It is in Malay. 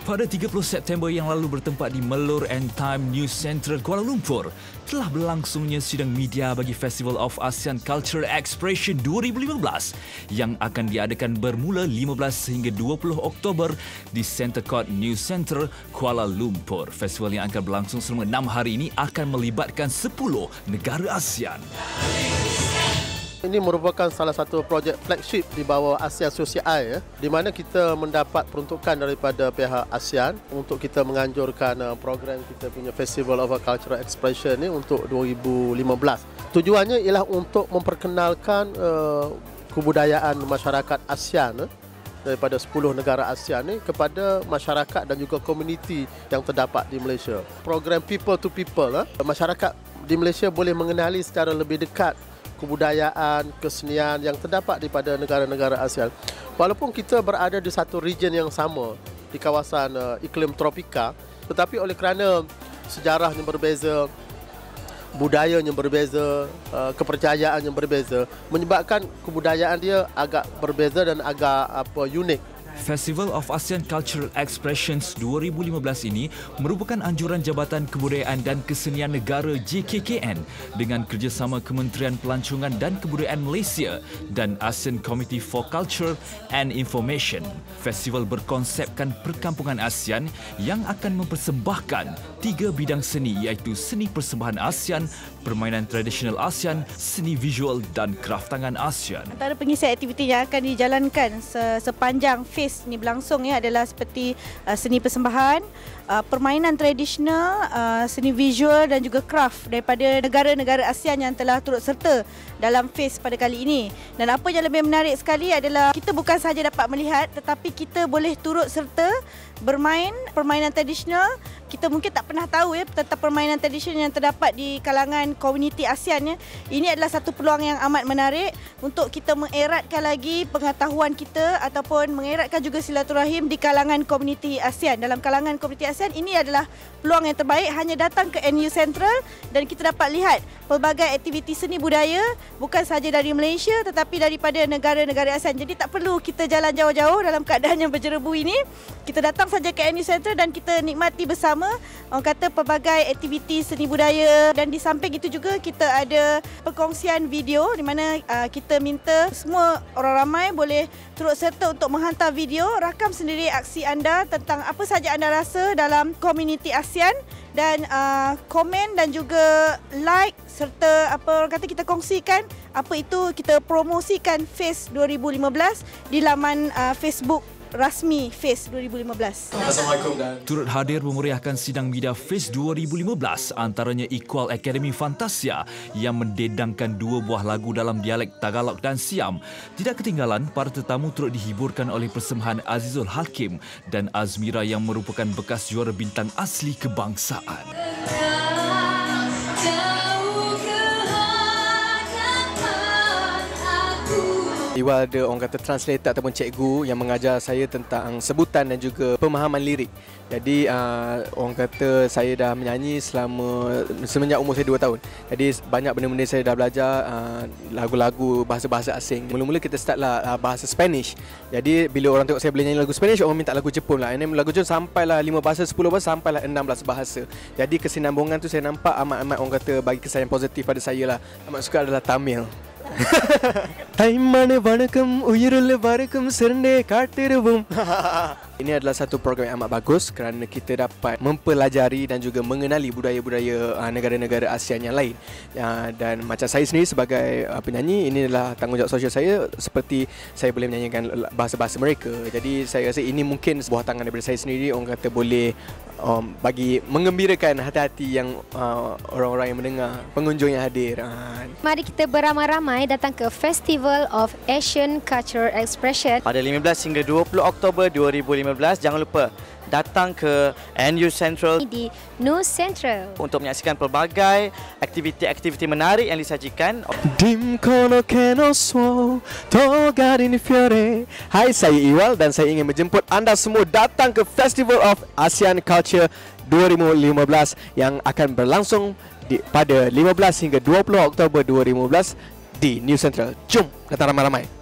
Pada 30 September yang lalu bertempat di Melur and Time News Central Kuala Lumpur, telah berlangsungnya sidang media bagi Festival of ASEAN Cultural Expression 2015 yang akan diadakan bermula 15 hingga 20 Oktober di Centre Court News Centre Kuala Lumpur. Festival yang akan berlangsung selama 6 hari ini akan melibatkan 10 negara ASEAN. Ini merupakan salah satu projek flagship di bawah ASEAN CCI, di mana kita mendapat peruntukan daripada pihak ASEAN untuk kita menganjurkan program kita punya Festival of Cultural Expression ini untuk 2015. Tujuannya ialah untuk memperkenalkan kebudayaan masyarakat ASEAN daripada 10 negara ASEAN ini kepada masyarakat dan juga komuniti yang terdapat di Malaysia. Program People to People, masyarakat di Malaysia boleh mengenali secara lebih dekat kebudayaan, kesenian yang terdapat daripada negara-negara ASEAN. Walaupun kita berada di satu region yang sama, di kawasan iklim tropika, tetapi oleh kerana sejarahnya berbeza, budayanya berbeza, kepercayaan yang berbeza, menyebabkan kebudayaan dia agak berbeza dan agak unik. Festival of ASEAN Cultural Expressions 2015 ini merupakan anjuran Jabatan Kebudayaan dan Kesenian Negara JKKN dengan kerjasama Kementerian Pelancongan dan Kebudayaan Malaysia dan ASEAN Committee for Culture and Information. Festival berkonsepkan perkampungan ASEAN yang akan mempersembahkan 3 bidang seni iaitu seni persembahan ASEAN, permainan tradisional ASEAN, seni visual dan kraftangan ASEAN. Antara pengisian aktiviti yang akan dijalankan sepanjang fest ini berlangsung adalah seperti seni persembahan, permainan tradisional, seni visual dan juga craft daripada negara-negara ASEAN yang telah turut serta dalam fest pada kali ini. Dan apa yang lebih menarik sekali adalah kita bukan sahaja dapat melihat tetapi kita boleh turut serta bermain permainan tradisional. Kita mungkin tak pernah tahu tentang permainan tradisional yang terdapat di kalangan komuniti ASEAN. Ini adalah satu peluang yang amat menarik untuk kita mengeratkan lagi pengetahuan kita ataupun mengeratkan juga silaturahim di kalangan komuniti ASEAN. Dalam kalangan komuniti ASEAN, ini adalah peluang yang terbaik. Hanya datang ke NU Central dan kita dapat lihat pelbagai aktiviti seni budaya bukan sahaja dari Malaysia tetapi daripada negara-negara ASEAN. Jadi tak perlu kita jalan jauh-jauh dalam keadaan yang berjerebu ini. Kita datang saja ke NU Central dan kita nikmati bersama orang kata pelbagai aktiviti seni budaya. Dan di samping itu juga kita ada perkongsian video di mana kita minta semua orang ramai boleh turut serta untuk menghantar video, rakam sendiri aksi anda tentang apa saja anda rasa dalam komuniti ASEAN dan komen dan juga like serta apa orang kata kita kongsikan apa itu kita promosikan Fest 2015 di laman Facebook rasmi Fest 2015. Assalamualaikum. Turut hadir memeriahkan sidang media Fest 2015 antaranya Equal Academy Fantasia yang mendedangkan 2 buah lagu dalam dialek Tagalog dan Siam. Tidak ketinggalan, para tetamu turut dihiburkan oleh persembahan Azizul Hakim dan Azmira yang merupakan bekas juara bintang asli kebangsaan. Iwal ada orang kata translator ataupun cikgu yang mengajar saya tentang sebutan dan juga pemahaman lirik. Jadi orang kata saya dah menyanyi semenjak umur saya 2 tahun. Jadi banyak benda-benda saya dah belajar lagu-lagu bahasa-bahasa asing. Mula-mula kita start lah bahasa Spanish. Jadi bila orang tengok saya boleh nyanyi lagu Spanish, orang minta lagu Jepun lah. Ini lagu Jepun sampailah 5 bahasa, 10 bahasa, sampailah 16 bahasa. Jadi kesinambungan tu saya nampak amat-amat orang kata bagi kesan yang positif pada saya lah. Amat suka adalah Tamil. Taimane vanakkam uyirulla varakum serende kaattiruvum. Ini adalah satu program yang amat bagus kerana kita dapat mempelajari dan juga mengenali budaya-budaya negara-negara ASEAN yang lain. Dan macam saya sendiri sebagai penyanyi, ini adalah tanggungjawab sosial saya seperti saya boleh menyanyikan bahasa-bahasa mereka. Jadi saya rasa ini mungkin sebuah tangan daripada saya sendiri, orang kata boleh bagi mengembirakan hati-hati yang orang-orang yang mendengar, pengunjung yang hadir. Mari kita beramai-ramai datang ke Festival of Asian Cultural Expression pada 15 hingga 20 Oktober 2015. Jangan lupa datang ke NU Central di News Central untuk menyaksikan pelbagai aktiviti-aktiviti menarik yang disajikan. Hai, saya Iwal dan saya ingin menjemput anda semua datang ke Festival of ASEAN Culture 2015 yang akan berlangsung pada 15 hingga 20 Oktober 2015 di News Central. Jom datang ramai-ramai.